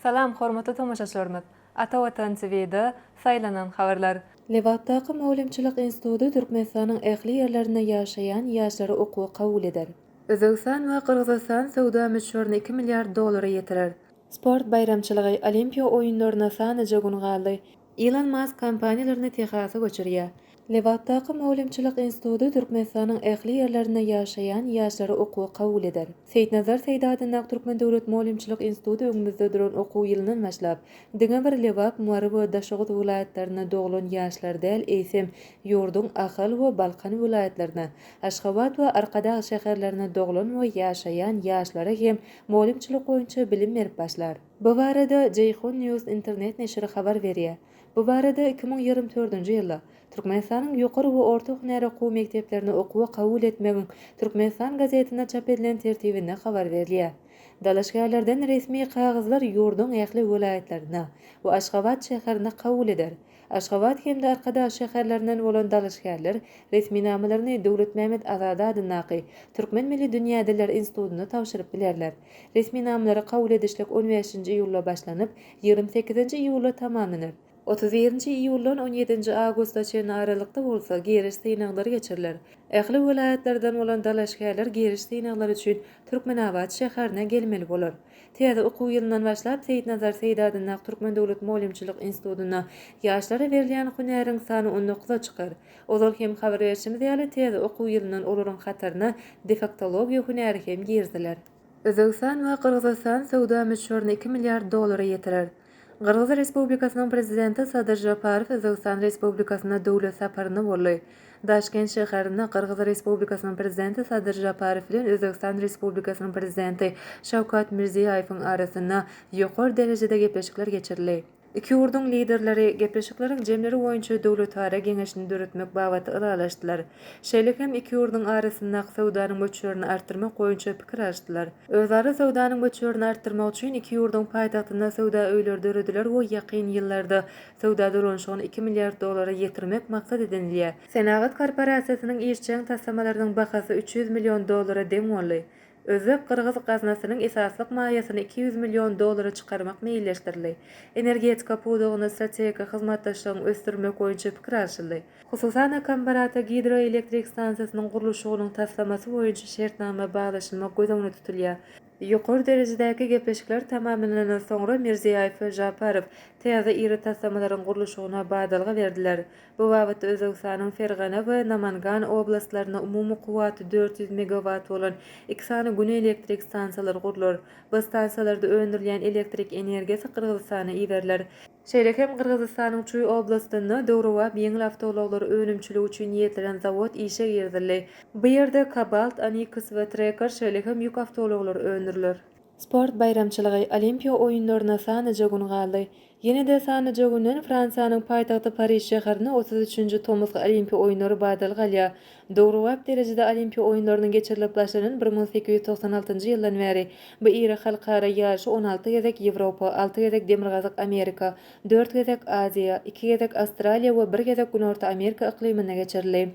Salam, hormatly tomoşaçylarymyz. Ata Watan TV-de saýlanan habarlar. Lewatdaky Mowlimçilik Instituty Türkmenistanyň ähli ýerlerinde ýaşaýan ýaşlary okuwy kabul eder. Özbegistan we Kyrgyzstan sowda meşhuryny 2 milliard dolara ýetirer. Sport bayramçylygy, Olimpiýa oýunlaryna sanaja gün galdy. Elon Musk kampaniýalaryny Texas'a göçürýär. Lewatdaky Mowlimçilik Instituty Türkmenistanyň ähli ýerlerinde ýaşaýan ýaşlary okuwy kabul eder. Seýdnazar Seýdadyň Türkmen Döwlet Mowlimçilik Instituty öňümizde duran okuw ýylynyň başlap, diňe bir Lewap, Muarib we Daşogat vilayatlaryna doglan ýaşlar däl, eýsem ýurdun Ahal we Balkan vilayatlaryna, Aşgabat we Arkadaş şäherlerine doglan we ýaşaýan ýaşlara hem mowlimçilik boýunça bilim berip başlar. Bu barada Jeyhun News internet neşri habar berýär. Bu barada 2024-nji ýylda Türkmenistanyň ýokary we orta hünäri okuw mekdeplerini okuwy kabul etmegiň Türkmenistan gazetine çap edilen tertibinde habar berilýär. Dalaşgärlerden resmi kagyzlar ýurdun ähli vilayatlaryna we Aşgabat şäherine kabul eder. Aşgabat hemde Arkadaş şäherlerinden bolan dalaşgärler resmi namalaryny Döwlet Mehmet Azada adynaky Türkmen Milli Dünýä Diller Institutyna tawşyryp bilerler. Resmi namalary kabul edişlik 15-nji iýulda başlanyp 28-nji iýulda tamamlanýar. 31-nji iýuldan 17-nji awgustga çenli aralykda bolsa geriş synaglary geçiriler. Ähli vilayatlardan bolan dalaşgärler geriş synaglary üçin Türkmenabad şäherine gelmeli bolar. Täze okuw ýylyndan başlap Seýdnazar Seýdadyň Türkmen Döwlet Mowlimçilik Institutyna ýaşlara berilýän hünäriň sany 19-a çykar. Ozal hem habar berişimiz ýaly täze okuw ýylyndan olaryň hatarına defaktologiýa hünäri hem girdiler. Özbegistan we Kyrgyzstan sowda meşhuryny 2 milliard dolara ýetirer. Kyrgyz Respublikasynyň prezidenti Sadyr Japarow Özbegistan Respublikasyna döwlet saparyna boldy. Daşkent şäherinde Kyrgyz Respublikasynyň prezidenti Sadyr Japarow bilen Özbegistan Respublikasynyň prezidenti Şawkat Mirziýowyň arasynda ýokary derejede gepleşikler geçirildi. Iki ýurdun liderleri gepleşikleriň jemleri boýunça döwletara geňeşini döretmek babaty ıralaşdylar. Şeýle hem iki ýurdun arasyndaky sowdanyň göçürini artdyrmak boýunça pikir açdylar. Özara sowdanyň göçürini artdyrmak üçin iki ýurdun paýtagtyna sowda öýleri dörediler we ýakyn ýyllarda sowda dolanşygyny 2 milliard dolara ýetirmek maksat edilýär. Senagat korporasiýasynyň işçiň taslamalarynyň bahasy 300 million dolara deň boldy. Özbek Kyrgyz gaznasynyň esaslyk maýasyny 200 million dolara çykarmak meýilleşdirildi. Energetika pudugyny strategik hyzmatdaşlygyny ösdürmek boýunça pikir açyldy. Hususan Kambarata hidroelektrik stansiýasynyň gurulşygynyň taslamasy boýunça şertnama baglaşylmak gözüňde tutulýar. Ýokary derejedäki gepleşikler tamamlanan soňra Mirziýow we Japarow täze iri taslamalaryň gurulşygyna badalga berdiler. Bu wagtda Özbegistanyň Fergana we Namangan oblastlaryna umumy kuwaty 400 megawatt bolan 2 sany gün elektrik stansiýalary gurular. Bu stansiýalarda öndürilýän elektrik energiýasy Kyrgyzstana iberler. Şeýle hem Kyrgyzstanyň Çuy oblastyna döwrewap ýeňil awtolawlary önümçiligi üçin ýetilen zawod işe girdildi. Bu ýerde Kabalt, Aniks we Tracker şeýle hem ýük awtolawlary öndüriler. Sport bayramçylygy, Olimpiýa oýunlaryna sanaja gün galdy. Ýene-de sanaja günden Fransiýanyň paýtagty Paris şäherine 33-nji Tomsk Olimpiýa oýunlary badal galýar. Döwrewap derejede Olimpiýa oýunlarynyň geçirilip başlanan 1896-njy ýyldan bäri bu iri halkara ýaşy 16 gezek Ýewropa, 6 gezek Demirgazyk Amerika, 4 gezek Aziýa, 2 gezek Australiýa we 1 gezek Günorta Amerika iklimine geçirildi.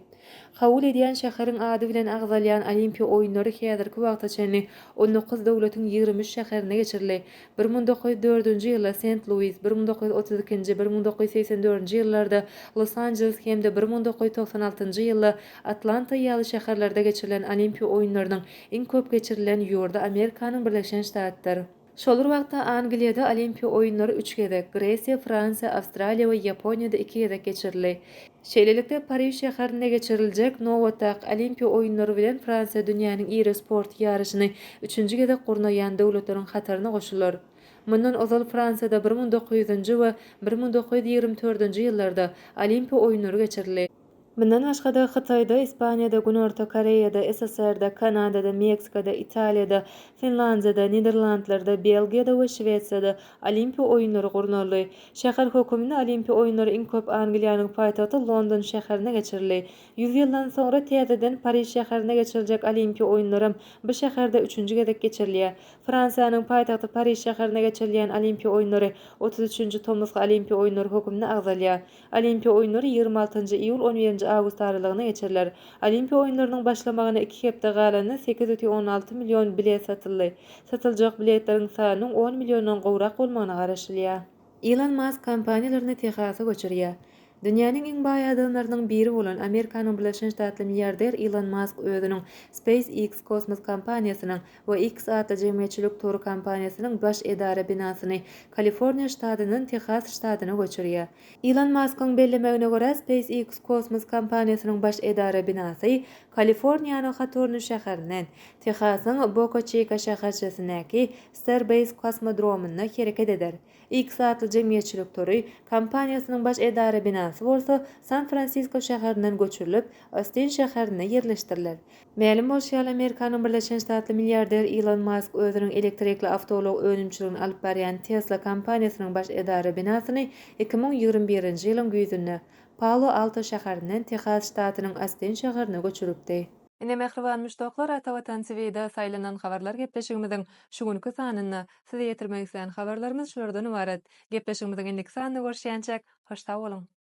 Kabul edýän şäheriň ady bilen agzalýan Olimpiýa oýunlary häzirki wagta çenli 19 döwletiň 23 şäherine geçirildi. 1904-nji ýylda St. Louis, 1932-nji, 1984-nji ýyllarda Los Angeles hemde 1996-njy ýylda Atlanta ýaly şäherlerde geçirilen Olimpiýa oýunlarynyň iň köp geçirilen ýurdy Amerikanyň Birleşen Ştatlary. Şolar wagtda Angliýada Olimpiýa oýunlary 3 gezek, Gresiýa, Fransiýa, Awstraliýa we Ýaponiýada 2 gezek geçirildi. Şeýlelikde Paris şäherinde geçiriljek Nowatak Olimpiýa oýunlary bilen Fransiýa dünýäniň iri sport ýarışyny 3-nji gezek gurnaýan döwletleriň hataryna goşular. Mundan ozal Fransiyada 1900-nji we 1924-nji ýyllarda Olimpiýa oýunlary geçirildi. Bundan başga-da Hytaýda, Ispaniýada, Günorta Koreýada, SSR-da, Kanadada, Meksikada, Italiýada, Finlandiýada, Niderlandlarda, Belgiýada we Şwetsiýada Olimpiýa oýunlary gurnaldy. Şäher hökümine Olimpiýa oýunlary iň köp Angliýanyň paýtagty London şäherine geçirildi. 100 ýyldan soňra täzeden Paris şäherine geçiriljek Olimpiýa oýunlary bu şäherde 3-nji gezek geçirilýär. Fransiýanyň paýtagty Paris şäherine geçirilýän Olimpiýa oýunlary 33-nji Tomsk Olimpiýa oýunlary hökümine agzalýar. Olimpiýa oýunlary 26-njy iýul 11 1 awgust aralygyna geçirler. Olimpiya oýunlarynyň başlamagyna 2 hepde galany 8,16 million bilet satyldy. Satyljak biletleriň sanynyň 10 milliondan gowrak bolmagyna garaşylýar. Elon Musk kampaniýalaryny Texasa göçürýär. Dünýäniň iň baý adamlarynyň biri bolan Amerikanyň Birleşik Ştatly milliarder Elon Musk özüniň SpaceX kosmos kompaniýasynyň we X adly jemgyýetçilik tory kompaniýasynyň baş edara binasyny Kaliforniýa ştatynyň Texas ştatyna göçürýär. Elon Musk'yň bellemegine görä SpaceX kosmos kompaniýasynyň baş edara binasy Kaliforniýanyň Hawthorne şäherinden Texasyň Boca Chica şäherçesindäki Starbase kosmodromuna hereket eder. X adly jemgyýetçilik tory kompaniýasynyň baş edara binasy bolsa San Francisco şäherinden göçürilip Austin şäherine yerleşdiriler. Mälim bolşýal Amerikanyň Birleşik Ştatly milliarder Elon Musk özüniň elektrikli awtolog önümçiligini alyp barýan Tesla kompaniýasynyň baş edara binasyny 2021-nji ýylyň güýzünde Palo Alto şäherinden Texas ştatynyň Austin şäherine göçüripdi. Ine mehriban müştoklar Ata Watan TV-de saýlanan habarlar gepleşigimiziň şu günkü sanyny size ýetirmek isleýän habarlarymyz şulardan ibaret. Gepleşigimiziň indiki sanyny görüşýänçek hoş sag bolun.